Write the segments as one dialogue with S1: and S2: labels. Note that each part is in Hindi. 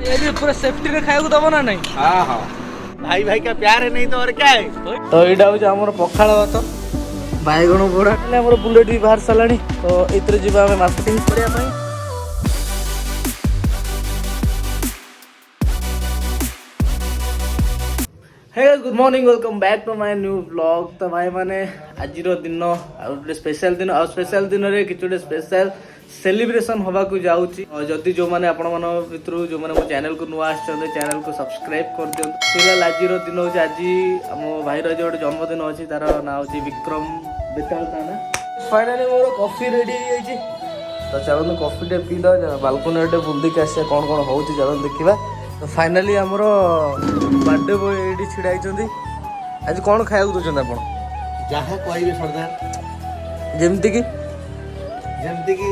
S1: ये भी पूरा सेफ्टी रे खाया दब ना नहीं।
S2: हाँ हाँ भाई भाई का प्यार है नहीं तो और क्या है।
S1: तो यहाँ हूँ आम पखाड़ भात बैगण पोड़ा आम बुलेट भी बाहर सारा तो ये जीवा आम मार्केटिंग करने। Hey good morning welcome back to my new blog. तो भाई माने आज दिन आउटे स्पेशल दिन आ स्पेशल दिन रे किछुटे स्पेशल सेलिब्रेशन होबा को जाउची। जदि जो माने आपण मन भितर जो माने मो चैनल को नुआ आछन चैनल को सब्सक्राइब कर दियौ। फिलहाल आज दिन होची आज हम भाई रो जो जन्मदिन अछि तार ना होची विक्रम बेताल ताना। फाइनली मोर कॉफी रेडी हो जाइए तो चलो कॉफी टे पी लो बालकनी टे बुल देख आस कौन कौन हो चलो देखा। तो फाइनली आमर बर्थडे बॉय ये छिड़ा आज कौन खाया दौरान आप
S2: जहाँ कहे सरदार
S1: जमती कि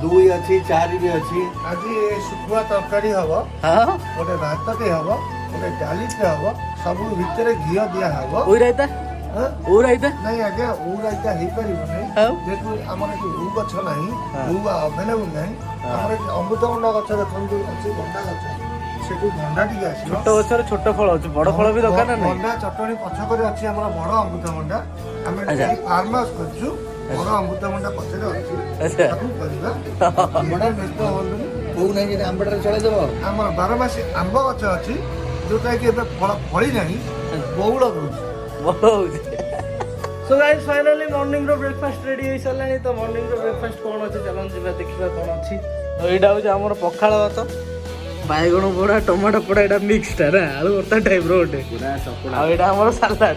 S2: दुई अच्छी चार भी अच्छी
S3: आज शुखुआ तरकारी हम
S1: हाँ
S3: गोटे भातटे हम गोटे डालीटे हम सब भितर घी दिया हम
S1: ओई रायता ओ रायता
S3: नहीं आज्ञा ऊ रायता हो पार जेहतु आम ऊ गछ ना ऊ अवेलेबल ना आम अमृतभंडा गछ देखते अच्छी भंडा गछ से भंडा टी आस
S1: छोट गचर छोट फल अच्छे बड़ फल भी दरकार ना
S3: भंडा चटणी पछक अच्छी आम बड़ अमृतभंडा आम फार्म हाउस कर बड़ अमृतभंडा पछे बड़ा व्यस्त हूँ
S2: आंबटा चले देव
S3: आम 12 मास आंब गछ अच्छी जोटा कि फली ना बहुल
S1: सो गाइस फाइनली मॉर्निंग रो ब्रेकफास्ट रेडी हो सारानी। तो मॉर्निंग रो ब्रेकफास्ट कौन अच्छे चलो जा देखा कौन अच्छी। तो यहाँ हूँ आम पखाड़ भात बैगण पोड़ा टमाटो पोड़ा यहाँ मिक्सटा ना आलू भर्ता टाइप रोटे आम सालाड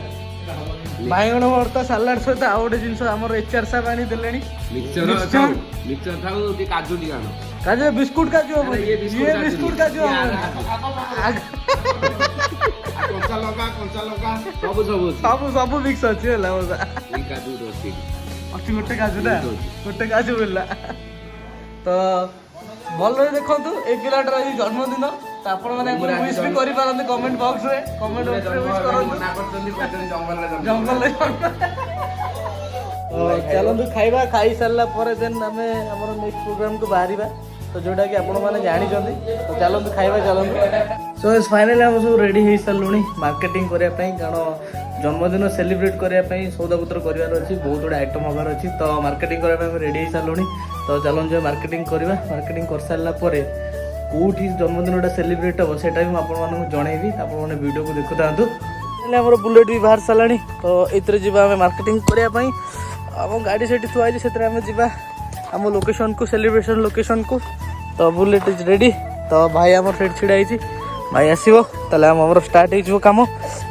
S1: बैगण भर्ता सालाड सहित आउ गोटे जिन एचआर साहब आनी देले काजू बिस्कुट काजू ये बिस्कुट काजू सब मिक्स अच्छी है गोटे काजू ना गोटे काजू मिलला। तो भल देखु ए पिलाटर आज जन्मदिन तो आपण मैंने विश भी करि पारंते कमेंट बॉक्स रे कमेंट बॉक्स रे विश करंतु जंगल चलतु खाइबा खाई सारा पर देन आमे हमर नेक्स्ट प्रोग्राम को बाहरिबा तो जोटा कि आपण माने जानि जंदी तो चलतु खाइबा चलतु। सो फाइनली हम सब रेडी हो सारूँ मार्केटिंग करने कारण जन्मदिन सेलिब्रेट करने सौदापत्र करार अच्छी बहुत गुड़ा आइटम हबार अच्छी तो मार्केटिंग करने रेडी हो सारूँ। तो चलो जो मार्केटिंग करवा मार्केटिंग कर सारापर कौटी जन्मदिन सेलिब्रेट हम से आपको जनइबी आपने वीडियो को देखु था। आम बुलेट भी बाहर सारा तो ये जीवा आम मार्केटिंग करने आम गाड़ी से थुआई से जा आम लोकेशन को सेलिब्रेशन लोकेशन को। तो बुलेट इज रेडी तो भाई आम से छिड़ा भाई आसो ताले आम स्टार्ट हो कम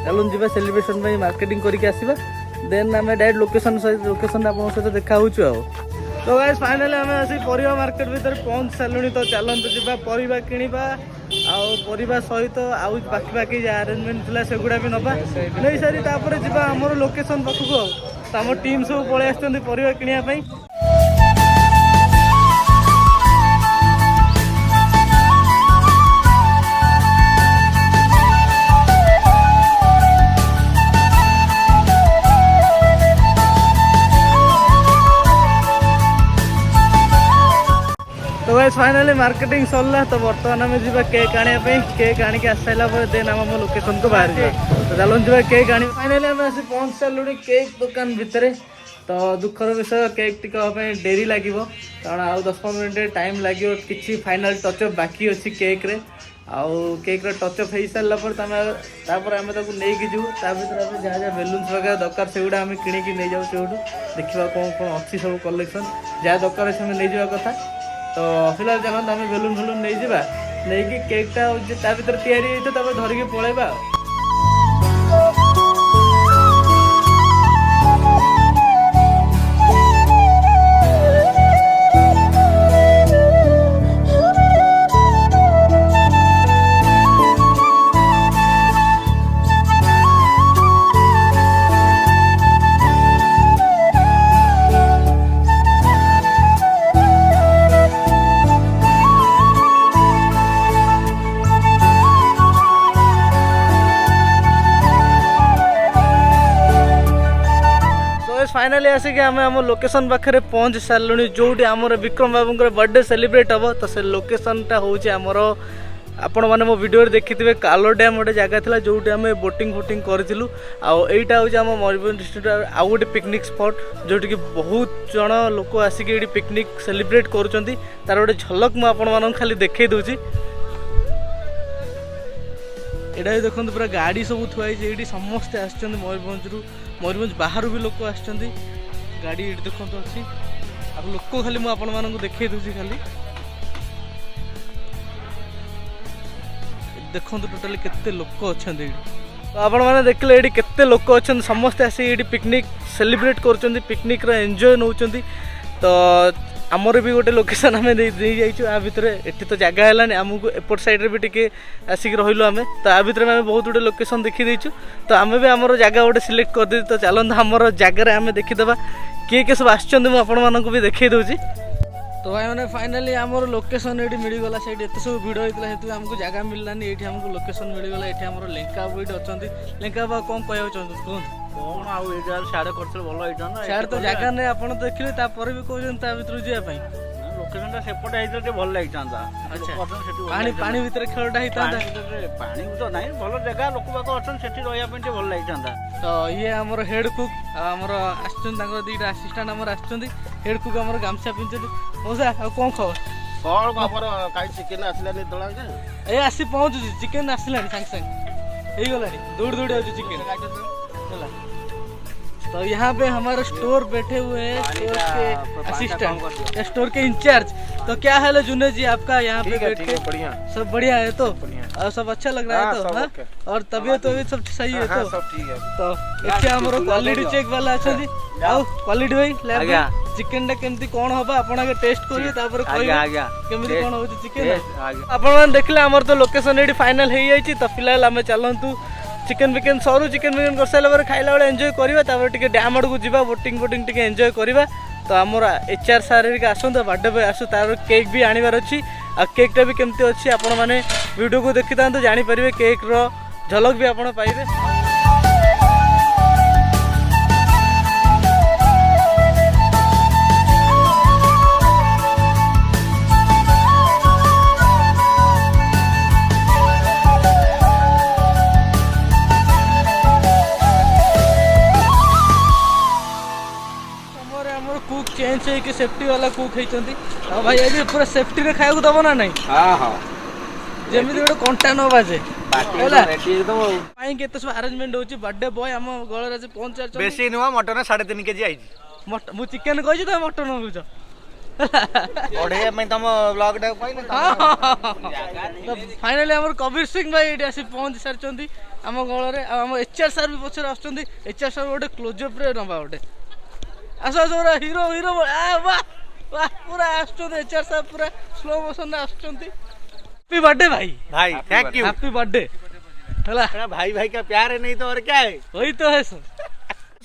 S1: चलो जी सेलिब्रेशन में मार्केटिंग करके आसवा देन आम डायरेक्ट लोकेशन आप सहित देखा हो। तो गाइस फाइनली आम आसी परिवा मार्केट भीतर पहुंच सारूँ। तो चलते जी परिवा किणवा आउ सहित आउ बाकी बाकी जो अरेंजमेंट था सेगुड़ा भी नवा नहीं सारी जी आम लोकेशन पाखक तो आम टीम सब पलि आसवा किणापी। तो गाइस फाइनली मार्केटिंग सरला तो बर्तमान आम जी केक आने केक आणिक आस सारा देन आम लोकेशन को बाहर जाए। तो चलो जी केक आनी फाइनली आम आसी पहुंच सारूँ केक दुकान भितर। तो दुखर विषय केक टिके डेरी लगे कारण आउ 10-15 मिनट टाइम लगे कि फाइनाल टचअप बाकी अच्छी केक रे आउ केक टचअप हो सारापर आम नहीं जीव भर आम जहाँ जहाँ बेलून्स वगैरह दरकार से गुड़ा आम किणी नहीं जाऊँ से देखा कौन कौन अच्छी सब कलेक्शन जहाँ दरकार से नहीं जावा कथा। तो फिलहाल चलते आम बेलून फेलून नहीं जावा नहीं कि केकटा ता भर तैयारी धरिकी पलैबा। फाइनाली आसिक आम आम लोकेशन पाखे पहुँच सारूँ जो आमर विक्रम बाबू बर्थडे सेलिब्रेट हम तो से लोकेशन टा हूँ आमर आपण मैंने मो वीडियो देखिथे कालो डैम गोटे जगह था जो आम बोटिंग फोटिंग करूँ आईटा हूँ आम मयूरभंज डिस्ट्रिक्ट आउ गोटे पिकनिक स्पॉट जोटि कि बहुत जन लोक आसिक ये पिकनिक सेलिब्रेट करुँच तार गोटे झलक मुझे खाली देखई दूसरी यहाँ देखते पूरा गाड़ी सब थुआई ये समस्ते आसुँच मयूरभंज बाहर भी लोक आस गाड़ी ये देखते अच्छी आ लोक खाली मुझे देखई दूसरी खाली देखो टोटाली केते लोक अच्छा तो आपण मैंने देखले ये केते लोक अच्छा समस्ते आसी ये पिकनिक सेलिब्रेट कर पिकनिक एंजॉय नौ तो आमर भी गोटे लोकेशन आम आ भितर एटी तो जगह है आमको एपट साइड भी टे आसिक रही आम तो आ भितर आम बहुत गुटे लोकेशन देखीदेचु तो आम भी आमर जगह गोटे सिलेक्ट कर तो चलते आमर जगार आम देखीदे किए सब आसमान भी देखई दूसरी तो भाई मैंने फाइनाली आमर लोकेशन ये मिलगला से एत सब भिड़ होता है आमको जगह मिललानी ये आमको लोकेशन मिलगला ये आम लेंका बाबू ये अच्छा लेंका बाबू कौन कह कहूँ
S2: कौन आउ ये साड़े करते भल होता
S1: सियाड़ तो जगह नहीं आप देखिए तापर भी कहते भितर जावाई
S2: लोकेशन सेपटे होते भल लगी
S1: पानी भितर खेलटा होता
S2: पानी तो ना भल जगह लोक बाक अच्छा से रही भल लगी
S1: तो ये आमर हेड कुक आमर आसटा आसीस्टाट आमर आसुँच हेड कुक आमर गामछा पिंधुଛନ୍ତି मौसा आ कौन खबर
S2: कौन खबर कहीं चिकेन आसलानी तला
S1: ए आसी पहुँचुଛି चिकेन आसलानी सागे सागे हो गलानी दौड़ दौड़ आउछ चिकेन तो यहाँ पे हमारे स्टोर बैठे हुए हैं स्टोर के असिस्टेंट या स्टोर के इंचार्ज तो क्या हाल है जुनेद जी आपका यहाँ पे बैठ के
S2: बढ़िया
S1: सब बढ़िया है तो और सब अच्छा लग रहा है तो हाँ और तबीयत सब सही है तो
S2: सब ठीक है
S1: तो एठी हमरो क्वालिटी चेक वाला अछंदी आउ क्वालिटी भाई ले चिकन टा केमती कोन होबा आपण आगे टेस्ट करिए तापर कहबे केमती कोन होची चिकन आपण मान देखले हमर तो लोकेशन एडी फाइनल हे जाईची तो फिलहाल हमें चलंतु चिकन विकेन सरू चिकन विकेन कर साला पर खाइला बेले एंजॉय करबा तापर टिके डैम आड़ को जीवा बोटिंग बोटिंग टिके एंजॉय करबा तो आमर एचआर सार के आसंत बर्थडे पे आसु तार केक भी आनिबार अछि आ केक टा भी केमती अछि आपण माने वीडियो को देखि तांतो जानि परिबे केक रो झलक भी आपण पाइबे कुक चेंज है कि सेफ्टी वाला कुक है भाई ये पूरा सेफ्टी रे खाया दब ना नहीं
S2: हां हां
S1: जेमिति गोटे कंटा न बाजे
S2: होला रेडी एकदम
S1: पाई के तो सब अरेंजमेंट होची बर्थडे बॉय हम गळरा से पहुंचा
S2: बेसी नुवा मटन 3.5 केजी आइजी
S1: मट मु चिकन कहजी तो मटन होउछ
S2: ओढे मैं तम ब्लॉग डा कहले
S1: तो फाइनली हमर कबीर सिंह भाई एटी आसी पहुंच सरचंती हम गळरे हम एचआर सर भी पछर आछंती एचआर सर गोटे क्लोज अप रे नबा गोटे आसो हीरो हीरो वाह वाह पूरा आसुँच एचआर साहब पूरा स्लो मोशन आसुँच हैप्पी बर्थडे भाई
S2: भाई थैंक यू
S1: हैप्पी बर्थडे
S2: हला भाई भाई का प्यार है नहीं तो और क्या है
S1: वही तो है सर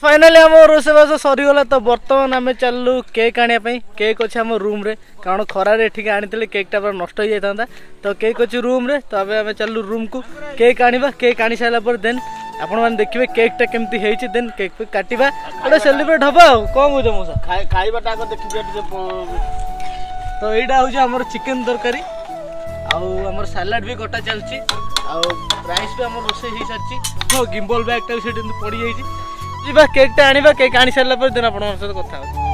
S1: फाइनली हम रोसेबास सरीगला तो बर्तमान आम चलू केक आने केक अच्छे आम रूम रे कारण खरारे एठिक आनी केकटा पूरा नष्ट हो जाता तो केक अच्छे रूम रे तो आम चलू रूम को केक आनिबा केक आनी सारा पर देन आपण मैंने देखिए केकटा केमती है देन केक पे काटिबा गोटे सेलिब्रेट हबा कौन बुझ मौसा
S2: खाइबाटा देखिए
S1: तो यहाँ हूँ आम चिकेन तरकारी आमर सालाड भी कटा चलती राइस भी आम रोसे हो सारी गिम्बल बैगटा भी पड़ जाइए जी केकटा आनिबा केक आनी सारा पर दिन आप सहित कथा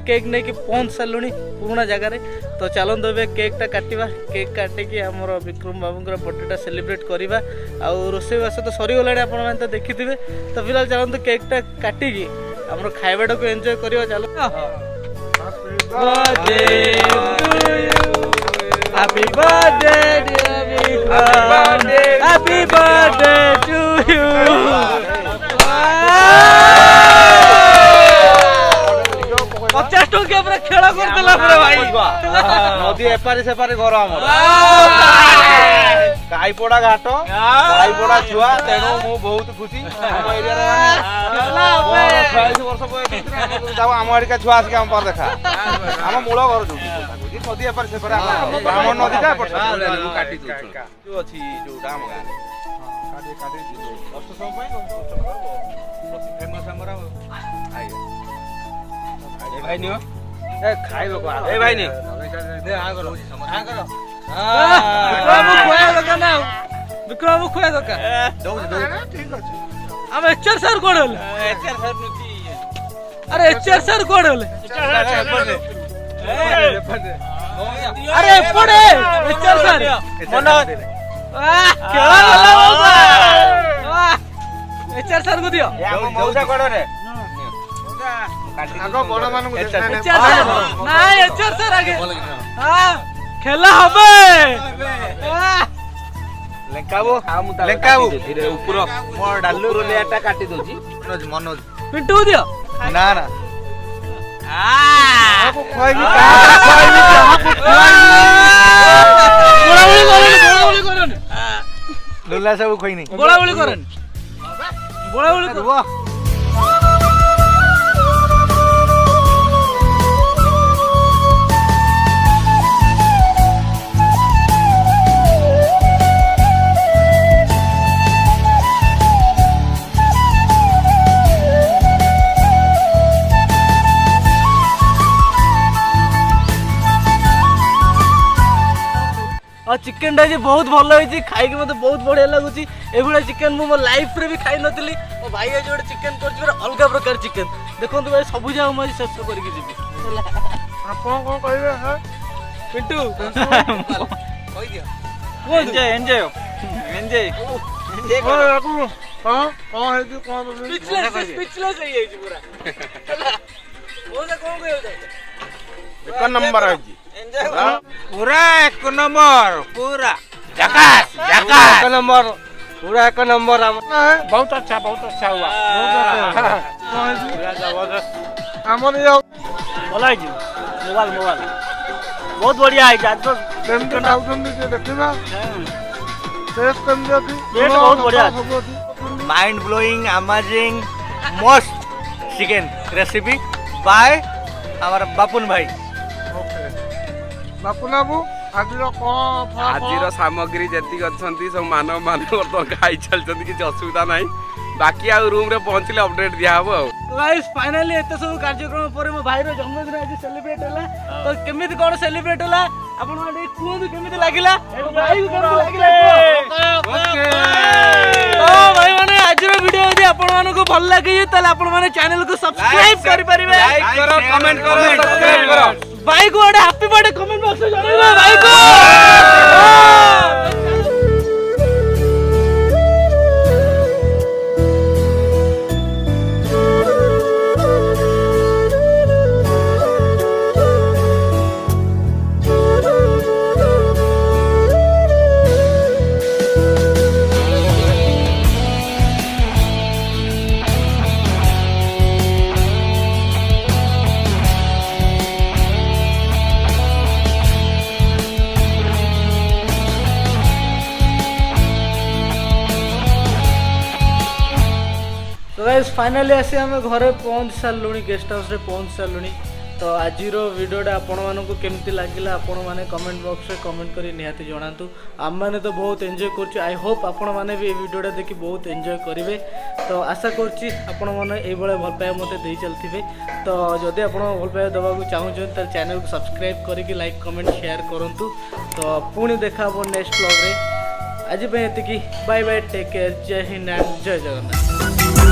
S1: केक नहीं कि पहुँच सारू पुराना जगार तो चलते ए केकटा काटिबा केक काटिकी आमर विक्रम बाबूर बर्थडेटा सेलिब्रेट करवा आउ रोसईबास तो सरीगला आप तो देखिथे तो फिलहाल चलते केकटा काटिकी आमर खाइबाटा को एंजॉय करवा चलो हैप्पी बर्थडे टू यू पचास टंकिया पूरा खेल करदेला भाई
S2: नदी एपारे सेपारे घर
S4: ଭାଇପଡ଼ା ଘାଟ ଭାଇପଡ଼ା ଛୁଆ ତେଣୁ ମୁଁ ବହୁତ ଖୁସି ଆମ ଏରିଆରେ 46 ବର୍ଷ ବୟସ ଆମ ଏରିକା ଛୁଆ ଆସିକି ଆମ ପାଖରେ ଦେଖା ଆମ ମୂଳ ଘର ଯୋଉଠି ନଦୀ ଏପାରେ ସେପାରେ ବ୍ରାହ୍ମଣ ନଦୀଟା ଅଛି ଯୋଉଟା ଆମ ଗାଁରେ ଅଷ୍ଟସମ ପାଇଁ ଫେମସ୍ ଆମର ଭାଇ ନିଅ ଖାଇବାକୁ ଏ ଭାଇ ନିଅ
S1: ବିକ୍ରମ ଖୁଆ ଦରକାର ଆମ ଏଚଆର ସାର୍ କୋଡ ହେଲେ ଆରେ ଏଚଆର ସାର୍ କୋଡ ହେଲେ ଆରେ ଏପଟେ ଏଚଆର ସାର୍ ମନ ଖେଳ ଏଚଆର ସାର୍ କୁ ଦିଅ
S4: ମଉସା କୋଡରେ
S1: ନାଇଁ ଏଚଆର ସାର୍ ଆଗେ ଖେଳ হবে
S4: ଲେଙ୍କାବୁ ଲେଙ୍କାବୁ ଉପର ମୋ ଡାଲୁ ଲେୟାରଟା କାଟି ଦଉଛି ମନୋଜ
S1: ପିଣ୍ଟୁ ଦିଅ
S4: ନା ନା ଲୁଲା ସବୁ ଖୋଇନି
S1: ଗୋଳାଗୋଳି କରେନି ଗୋଳାଗୋଳି
S4: ରୁହ
S1: और चिकेन टा बहुत भल होती खाई मत बहुत बढ़िया लगुच ये चिकेन मो लाइफ रे भी खाई नी मो भाई आज गोटे चिकेन कर अलग प्रकार चिकेन देखो भाई सब जाओ मुझे शेष करके जी Pintu
S4: enjoy enjoy enjoy
S1: speechless हो जाई पूरा कौन
S4: एक नंबर है पूरा एक नंबर पूरा झकास झकास एक नंबर पूरा एक नंबर बहुत अच्छा हुआ पूरा जबरदस्त हमर ये
S2: भला है मोबाइल मोबाइल बहुत बढ़िया है आज तो
S3: କେମିତି ଖାଉଛନ୍ତି ଟିକେ ଦେଖିବା ଟେଷ୍ଟ କେମିତି ଅଛି
S2: ରେଟ୍ ବହୁତ ବଢିଆ ଅଛି।
S4: Mind blowing amazing most chicken recipe by हमारा बापुन भाई
S3: ବାପୁନ ବାବୁ ଆଜିର କ'ଣ
S5: ଆଜିର ସାମଗ୍ରୀ ଯେତିକି ଅଛନ୍ତି ସବୁ ମାନବ ବର୍ତ୍ତମାନ ଖାଇ ଚାଲିଛନ୍ତି କିଛି ଅସୁବିଧା ନାହିଁ ବାକି ଆଉ ରୁମ୍ରେ ପହଞ୍ଚିଲେ ଅପଡେଟ୍ ଦିଆହବ ଆଉ
S1: गाइस फाइनली एते सब कार्यक्रम पर मो भाई रो जन्मदिन आज सेलिब्रेट होला तो केमिति कोन सेलिब्रेट होला आपण माने कोन केमिति लागिला भाई को केमिति लागिला ओके तो भाई माने आज रो वीडियो यदि आपण माने को भल लागी तले आपण माने चैनल को सब्सक्राइब करि परिबे
S4: लाइक करो कमेंट करो सब्सक्राइब करो
S1: भाई को ଗୋଟେ हैप्पी बर्थडे कमेंट बॉक्स में जणाइबे भाई को गाइस फाइनली आसी आम घरे पहुँच सारू गेस्ट हाउस रे पहुँच सारू तो आज वीडियोटा आपण मानक केमती लगिला आपण माने कमेंट बॉक्स रे कमेंट करी निहाती जणातु आम माने तो बहुत एंजॉय करछु आई होप आपण माने भी वीडियोटा देखि बहुत एंजॉय करिवे तो आशा करछि आपण माने एई बळे भल पाए मते देई चलथिबे तो जदि आपण भल पाए दबा को चाहू छ त चैनल को सब्सक्राइब करिकि लाइक कमेंट शेयर करंतु तो पुणी देखा हो नेक्स्ट व्लॉग रे आज पे एतिकी बाय बाय टेक केयर जय हिंद एंड जय जगन्नाथ।